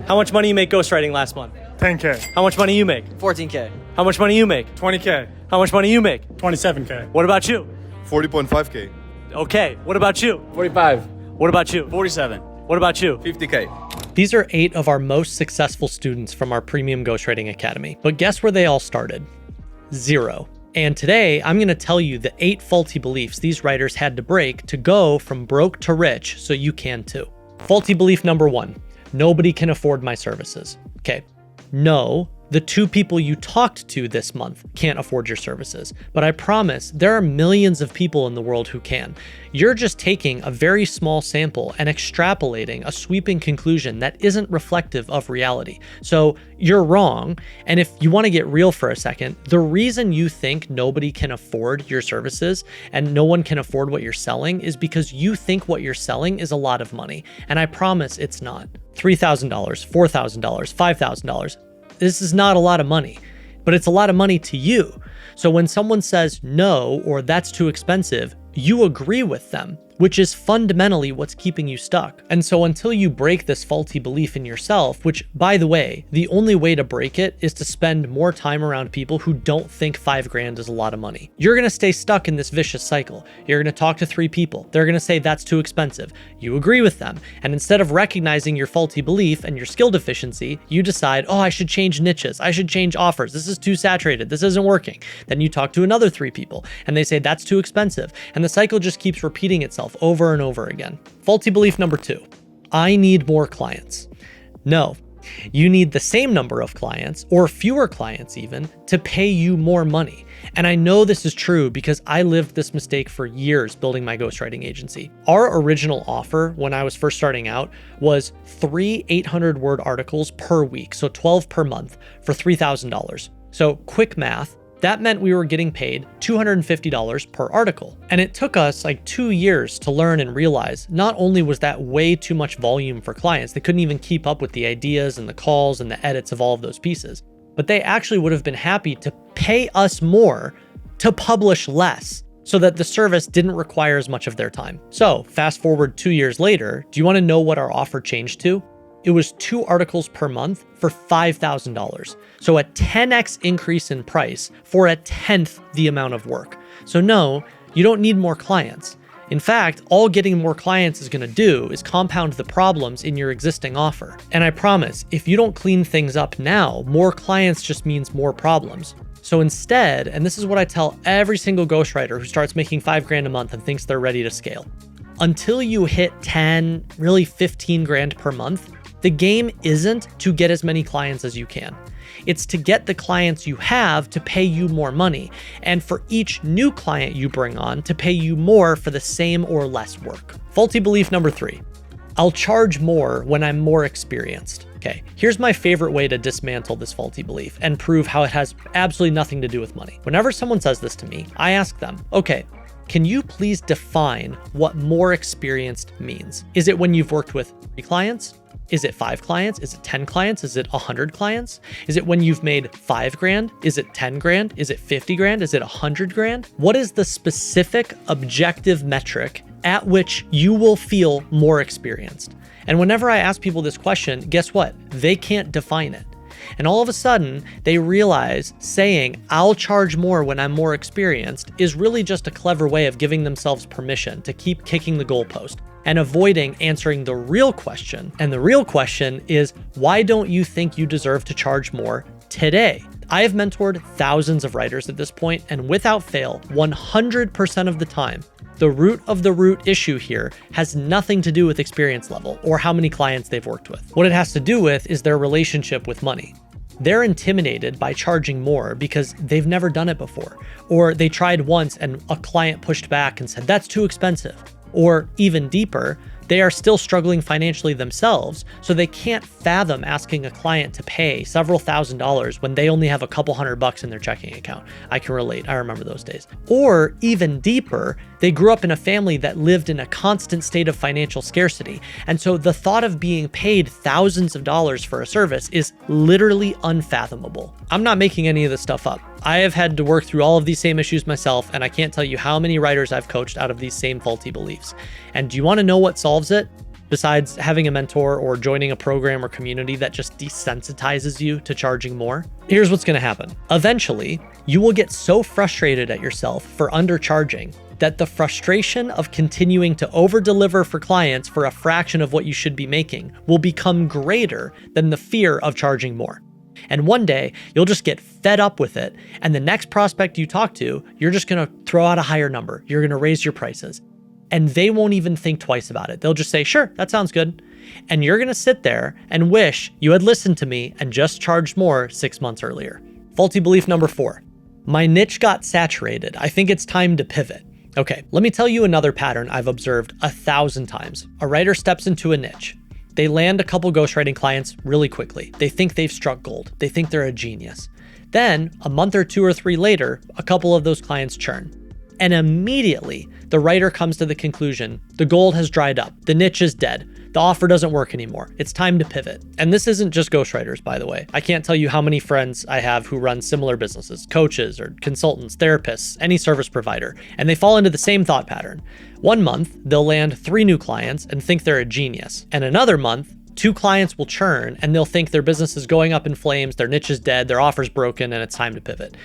How much money you make ghostwriting last month? 10K. How much money you make? 14K. How much money you make? 20K. How much money you make? 27K. What about you? 40.5K. Okay, what about you? 45. What about you? 47. What about you? 50K. These are 8 of our most successful students from our Premium Ghostwriting Academy. But guess where they all started? 0. And today, I'm going to tell you the 8 faulty beliefs these writers had to break to go from broke to rich so you can too. Faulty belief number 1, nobody can afford my services. Okay, no, the 2 people you talked to this month can't afford your services, but I promise there are millions of people in the world who can. You're just taking a very small sample and extrapolating a sweeping conclusion that isn't reflective of reality. So you're wrong. And if you want to get real for a second, the reason you think nobody can afford your services and no one can afford what you're selling is because you think what you're selling is a lot of money. And I promise it's not. $3,000, $4,000, $5,000. This is not a lot of money, but it's a lot of money to you. So when someone says no, or that's too expensive, you agree with them, which is fundamentally what's keeping you stuck. And so until you break this faulty belief in yourself, which by the way, the only way to break it is to spend more time around people who don't think $5,000 is a lot of money. You're gonna stay stuck in this vicious cycle. You're gonna talk to 3 people. They're gonna say that's too expensive. You agree with them. And instead of recognizing your faulty belief and your skill deficiency, you decide, oh, I should change niches. I should change offers. This is too saturated. This isn't working. Then you talk to another 3 people and they say that's too expensive. And the cycle just keeps repeating itself over and over again. Faulty belief number 2, I need more clients. No, you need the same number of clients or fewer clients even to pay you more money. And I know this is true because I lived this mistake for years building my ghostwriting agency. Our original offer when I was first starting out was 3 800-word articles per week, so 12 per month for $3,000. So quick math, that meant we were getting paid $250 per article. And it took us like 2 years to learn and realize not only was that way too much volume for clients, they couldn't even keep up with the ideas and the calls and the edits of all of those pieces, but they actually would have been happy to pay us more to publish less so that the service didn't require as much of their time. So fast forward 2 years later, do you want to know what our offer changed to? It was 2 articles per month for $5,000. So a 10x increase in price for a 10th the amount of work. So no, you don't need more clients. In fact, all getting more clients is gonna do is compound the problems in your existing offer. And I promise, if you don't clean things up now, more clients just means more problems. So instead, and this is what I tell every single ghostwriter who starts making $5,000 a month and thinks they're ready to scale. Until you hit 10, really 15 grand per month, the game isn't to get as many clients as you can. It's to get the clients you have to pay you more money, and for each new client you bring on to pay you more for the same or less work. Faulty belief number 3, I'll charge more when I'm more experienced. Okay, here's my favorite way to dismantle this faulty belief and prove how it has absolutely nothing to do with money. Whenever someone says this to me, I ask them, okay, can you please define what more experienced means? Is it when you've worked with 3 clients? Is it 5 clients? Is it 10 clients? Is it 100 clients? Is it when you've made $5,000? Is it 10 grand? Is it 50 grand? Is it 100 grand? What is the specific objective metric at which you will feel more experienced? And whenever I ask people this question, guess what? They can't define it. And all of a sudden, they realize saying, I'll charge more when I'm more experienced is really just a clever way of giving themselves permission to keep kicking the goalpost and avoiding answering the real question. And the real question is, why don't you think you deserve to charge more today? I have mentored thousands of writers at this point, and without fail, 100% of the time, the root of the root issue here has nothing to do with experience level or how many clients they've worked with. What it has to do with is their relationship with money. They're intimidated by charging more because they've never done it before, or they tried once and a client pushed back and said, that's too expensive. Or even deeper, they are still struggling financially themselves, so they can't fathom asking a client to pay several $1,000s when they only have a couple $100 in their checking account. I can relate, I remember those days. Or even deeper, they grew up in a family that lived in a constant state of financial scarcity. And so the thought of being paid thousands of dollars for a service is literally unfathomable. I'm not making any of this stuff up. I have had to work through all of these same issues myself, and I can't tell you how many writers I've coached out of these same faulty beliefs. And do you want to know what solves it? besides having a mentor or joining a program or community that just desensitizes you to charging more? Here's what's gonna happen. Eventually, you will get so frustrated at yourself for undercharging that the frustration of continuing to over-deliver for clients for a fraction of what you should be making will become greater than the fear of charging more. And one day, you'll just get fed up with it, and the next prospect you talk to, you're just gonna throw out a higher number. You're gonna raise your prices. And they won't even think twice about it. They'll just say, sure, that sounds good. And you're gonna sit there and wish you had listened to me and just charged more 6 months earlier. Faulty belief number 4. My niche got saturated. I think it's time to pivot. Okay, let me tell you another pattern I've observed 1,000 times. A writer steps into a niche. They land a couple ghostwriting clients really quickly. They think they've struck gold. They think they're a genius. Then, a month or 2 or 3 later, a couple of those clients churn. And immediately, the writer comes to the conclusion, the gold has dried up, the niche is dead, the offer doesn't work anymore, it's time to pivot. And this isn't just ghostwriters, by the way. I can't tell you how many friends I have who run similar businesses, coaches or consultants, therapists, any service provider, and they fall into the same thought pattern. 1 month, they'll land 3 new clients and think they're a genius. And another month, 2 clients will churn and they'll think their business is going up in flames, their niche is dead, their offer's broken, and it's time to pivot.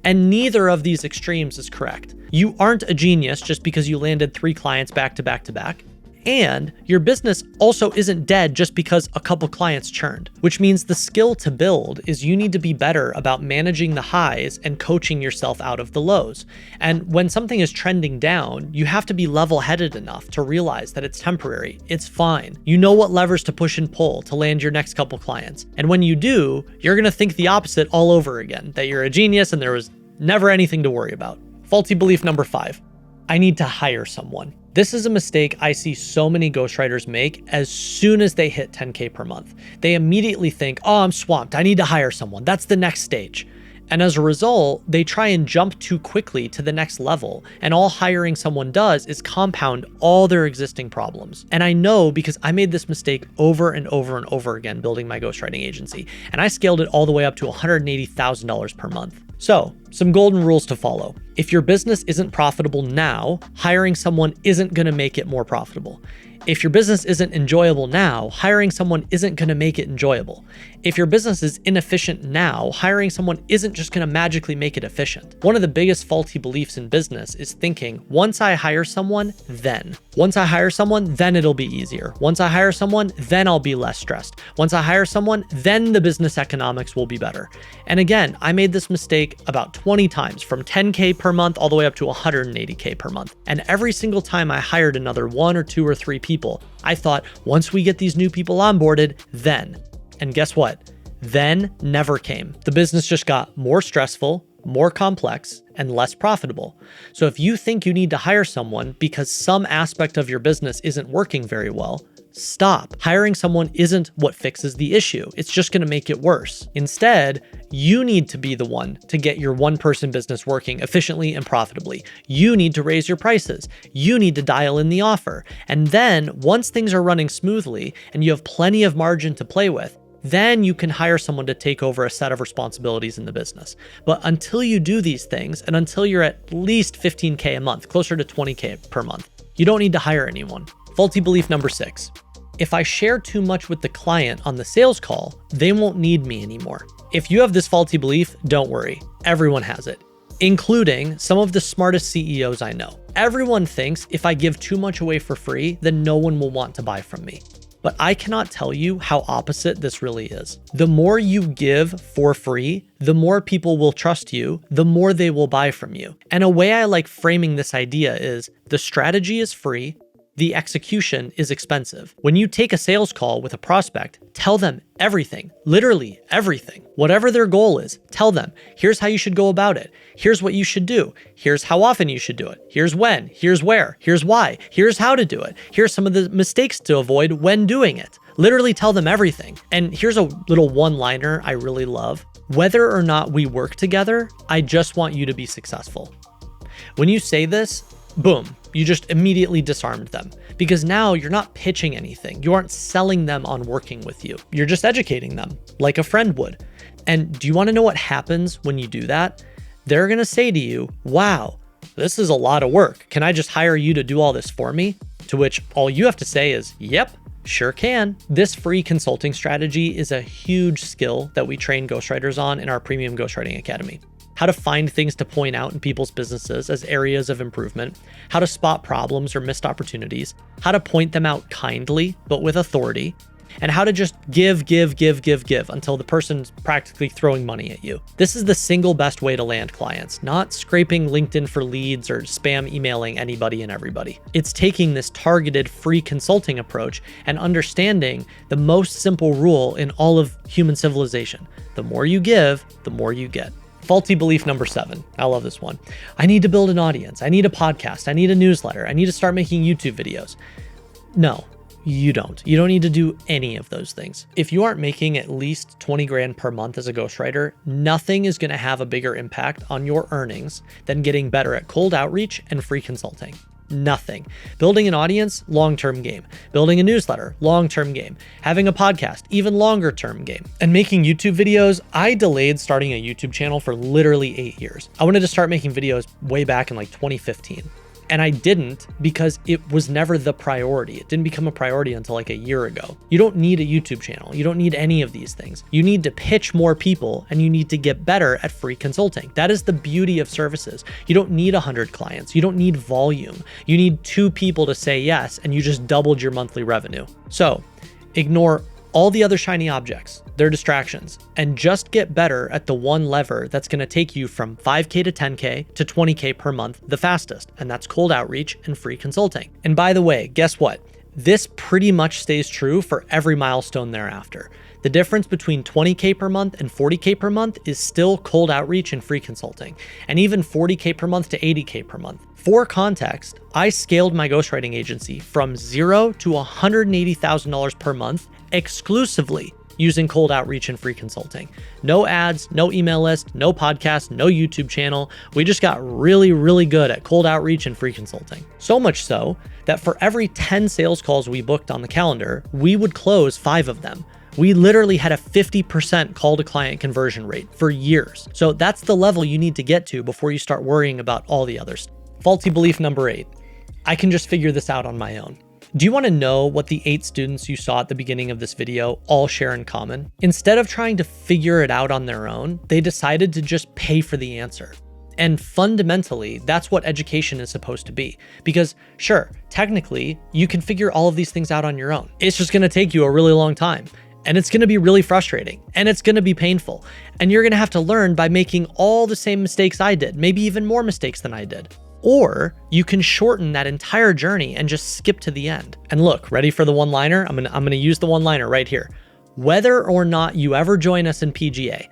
And neither of these extremes is correct. You aren't a genius just because you landed 3 clients back to back to back. And your business also isn't dead just because a couple clients churned, which means the skill to build is you need to be better about managing the highs and coaching yourself out of the lows. And when something is trending down, you have to be level-headed enough to realize that it's temporary, it's fine. You know what levers to push and pull to land your next couple clients. And when you do, you're gonna think the opposite all over again, that you're a genius and there was never anything to worry about. Faulty belief number 5. I need to hire someone. This is a mistake I see so many ghostwriters make as soon as they hit 10K per month. They immediately think, oh, I'm swamped. I need to hire someone. That's the next stage. And as a result, they try and jump too quickly to the next level. And all hiring someone does is compound all their existing problems. And I know because I made this mistake over and over and over again building my ghostwriting agency. And I scaled it all the way up to $180,000 per month. So, some golden rules to follow. If your business isn't profitable now, hiring someone isn't going to make it more profitable. If your business isn't enjoyable now, hiring someone isn't going to make it enjoyable. If your business is inefficient now, hiring someone isn't just going to magically make it efficient. One of the biggest faulty beliefs in business is thinking, once I hire someone, then. Once I hire someone, then it'll be easier. Once I hire someone, then I'll be less stressed. Once I hire someone, then the business economics will be better. And again, I made this mistake about 20 times, from 10K per month all the way up to 180K per month. And every single time I hired another 1 or 2 or 3 people, I thought, once we get these new people onboarded, then. And guess what? Then never came. The business just got more stressful, more complex, and less profitable. So if you think you need to hire someone because some aspect of your business isn't working very well, stop. Hiring someone isn't what fixes the issue. It's just going to make it worse. Instead, you need to be the one to get your one-person business working efficiently and profitably. You need to raise your prices. You need to dial in the offer. And then once things are running smoothly and you have plenty of margin to play with, then you can hire someone to take over a set of responsibilities in the business. But until you do these things, and until you're at least 15K a month, closer to 20K per month, you don't need to hire anyone. Faulty belief number 6. If I share too much with the client on the sales call, they won't need me anymore. If you have this faulty belief, don't worry. Everyone has it, including some of the smartest CEOs I know. Everyone thinks if I give too much away for free, then no one will want to buy from me. But I cannot tell you how opposite this really is. The more you give for free, the more people will trust you, the more they will buy from you. And a way I like framing this idea is the strategy is free, the execution is expensive. When you take a sales call with a prospect, tell them everything, literally everything. Whatever their goal is, tell them, here's how you should go about it. Here's what you should do. Here's how often you should do it. Here's when, here's where, here's why, here's how to do it. Here's some of the mistakes to avoid when doing it. Literally tell them everything. And here's a little one-liner I really love. Whether or not we work together, I just want you to be successful. When you say this, boom, you just immediately disarmed them, because now you're not pitching anything. You aren't selling them on working with you. You're just educating them like a friend would. And do you want to know what happens when you do that? They're going to say to you, wow, this is a lot of work. Can I just hire you to do all this for me? To which all you have to say is, yep, Sure can. This free consulting strategy is a huge skill that we train ghostwriters on in our Premium Ghostwriting Academy. How to find things to point out in people's businesses as areas of improvement, how to spot problems or missed opportunities, how to point them out kindly but with authority, and how to just give until the person's practically throwing money at you. This is the single best way to land clients, not scraping LinkedIn for leads or spam emailing anybody and everybody. It's taking this targeted free consulting approach and understanding the most simple rule in all of human civilization. The more you give, the more you get. Faulty belief number 7. I love this one. I need to build an audience. I need a podcast. I need a newsletter. I need to start making YouTube videos. No. You don't. You don't need to do any of those things. If you aren't making at least 20 grand per month as a ghostwriter, nothing is going to have a bigger impact on your earnings than getting better at cold outreach and free consulting. Nothing. Building an audience, long-term game. Building a newsletter, long-term game. Having a podcast, even longer-term game. And making YouTube videos, I delayed starting a YouTube channel for literally 8 years. I wanted to start making videos way back in like 2015. And I didn't because it was never the priority. It didn't become a priority until like a year ago. You don't need a YouTube channel. You don't need any of these things. You need to pitch more people and you need to get better at free consulting. That is the beauty of services. You don't need 100 clients. You don't need volume. You need 2 people to say yes and you just doubled your monthly revenue. So ignore all the other shiny objects, they're distractions, and just get better at the one lever that's gonna take you from 5K to 10K to 20K per month the fastest, and that's cold outreach and free consulting. And by the way, guess what? This pretty much stays true for every milestone thereafter. The difference between 20K per month and 40K per month is still cold outreach and free consulting, and even 40K per month to 80K per month. For context, I scaled my ghostwriting agency from $0 to $180,000 per month exclusively using cold outreach and free consulting. No ads, no email list, no podcast, no YouTube channel. We just got really good at cold outreach and free consulting. So much so that for every 10 sales calls we booked on the calendar, we would close 5 of them. We literally had a 50% call to client conversion rate for years. So that's the level you need to get to before you start worrying about all the others. Faulty belief number 8. I can just figure this out on my own. Do you want to know what the 8 students you saw at the beginning of this video all share in common? Instead of trying to figure it out on their own, they decided to just pay for the answer. And fundamentally, that's what education is supposed to be. Because sure, technically, you can figure all of these things out on your own. It's just going to take you a really long time. And it's going to be really frustrating. And it's going to be painful. And you're going to have to learn by making all the same mistakes I did, maybe even more mistakes than I did. Or you can shorten that entire journey and just skip to the end. And look, ready for the one-liner? I'm gonna use the one-liner right here. Whether or not you ever join us in PGA,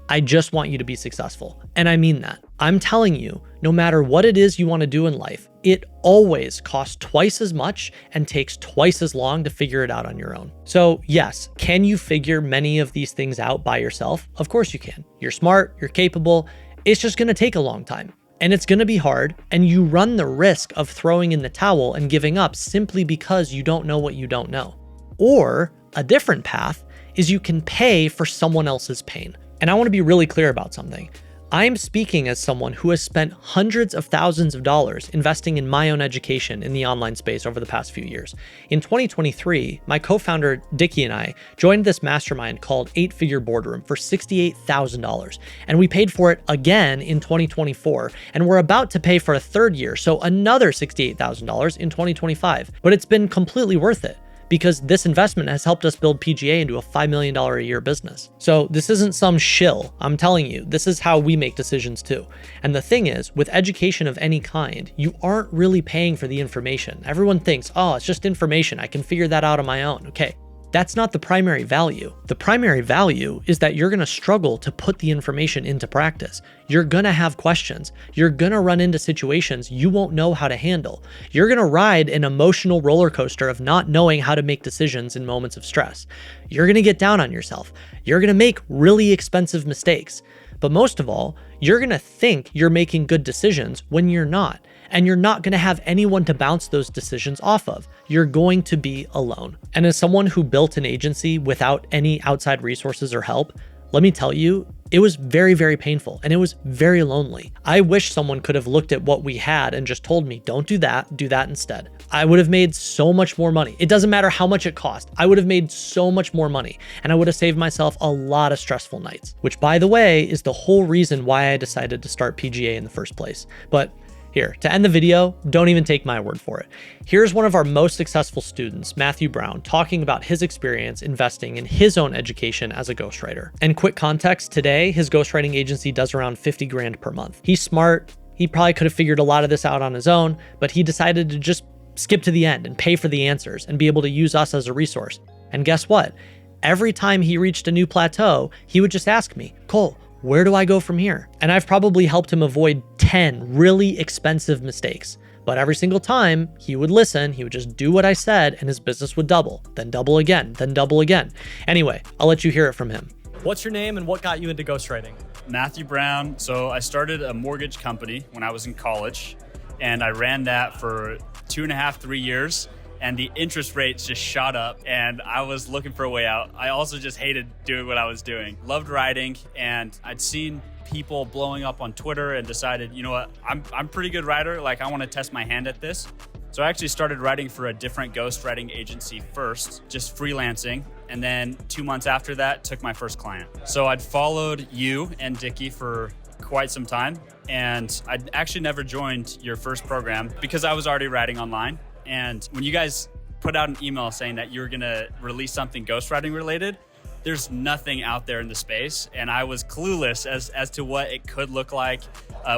I just want you to be successful. And I mean that. I'm telling you, no matter what it is you want to do in life, it always costs twice as much and takes twice as long to figure it out on your own. So yes, can you figure many of these things out by yourself? Of course you can. You're smart, you're capable. It's just gonna take a long time. And it's going to be hard, and you run the risk of throwing in the towel and giving up simply because you don't know what you don't know. Or a different path is you can pay for someone else's pain. And I want to be really clear about something. I'm speaking as someone who has spent hundreds of thousands of dollars investing in my own education in the online space over the past few years. In 2023, my co-founder Dickie and I joined this mastermind called 8-Figure Boardroom for $68,000. And we paid for it again in 2024. And we're about to pay for a third year, so another $68,000 in 2025. But it's been completely worth it, because this investment has helped us build PGA into a $5 million a year business. So this isn't some shill. I'm telling you, this is how we make decisions too. And the thing is, with education of any kind, you aren't really paying for the information. Everyone thinks, oh, it's just information. I can figure that out on my own. Okay. That's not the primary value. The primary value is that you're gonna struggle to put the information into practice. You're gonna have questions. You're gonna run into situations you won't know how to handle. You're gonna ride an emotional roller coaster of not knowing how to make decisions in moments of stress. You're gonna get down on yourself. You're gonna make really expensive mistakes. But most of all, you're gonna think you're making good decisions when you're not. And you're not gonna have anyone to bounce those decisions off of. You're going to be alone. And as someone who built an agency without any outside resources or help, let me tell you, It was very, very painful and it was very lonely. I wish someone could have looked at what we had and just told me, don't do that instead. I would have made so much more money. It doesn't matter how much it cost. I would have made so much more money and I would have saved myself a lot of stressful nights, which by the way, is the whole reason why I decided to start PGA in the first place. But here, to end the video, don't even take my word for it. Here's one of our most successful students, Matthew Brown, talking about his experience investing in his own education as a ghostwriter. And quick context, today, his ghostwriting agency does around 50 grand per month. He's smart. He probably could have figured a lot of this out on his own, but he decided to just skip to the end and pay for the answers and be able to use us as a resource. And guess what? Every time he reached a new plateau, he would just ask me, Cole, where do I go from here? And I've probably helped him avoid 10 really expensive mistakes. But every single time he would listen, he would just do what I said and his business would double, then double again, then double again. Anyway, I'll let you hear it from him. What's your name and what got you into ghostwriting? Matthew Brown. So I started a mortgage company when I was in college and I ran that for 2.5, 3 years. And the interest rates just shot up and I was looking for a way out. I also just hated doing what I was doing. Loved writing, and I'd seen people blowing up on Twitter and decided, you know what, I'm pretty good writer. Like, I want to test my hand at this. So I actually started writing for a different ghostwriting agency first, just freelancing. And then 2 months after that, took my first client. So I'd followed you and Dickie for quite some time. And I'd actually never joined your first program because I was already writing online. And when you guys put out an email saying that you were gonna release something ghostwriting related, there's nothing out there in the space. And I was clueless as to what it could look like,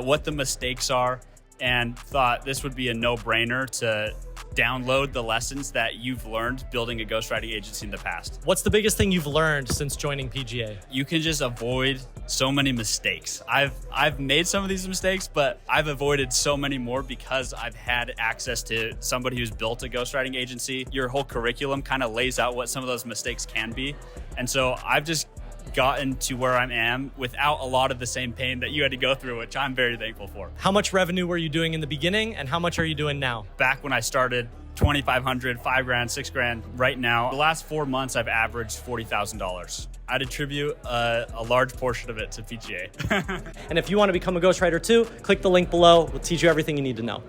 what the mistakes are, and thought this would be a no-brainer to download the lessons that you've learned building a ghostwriting agency in the past. What's the biggest thing you've learned since joining PGA? You can just avoid so many mistakes. I've made some of these mistakes, but I've avoided so many more because I've had access to somebody who's built a ghostwriting agency. Your whole curriculum kind of lays out what some of those mistakes can be. And so I've just gotten to where I am without a lot of the same pain that you had to go through, which I'm very thankful for. How much revenue were you doing in the beginning and how much are you doing now? Back when I started, 2,500, 5 grand, 6 grand. Right now, the last 4 months, I've averaged $40,000. I'd attribute a large portion of it to PGA. And if you want to become a ghostwriter too, click the link below. We'll teach you everything you need to know.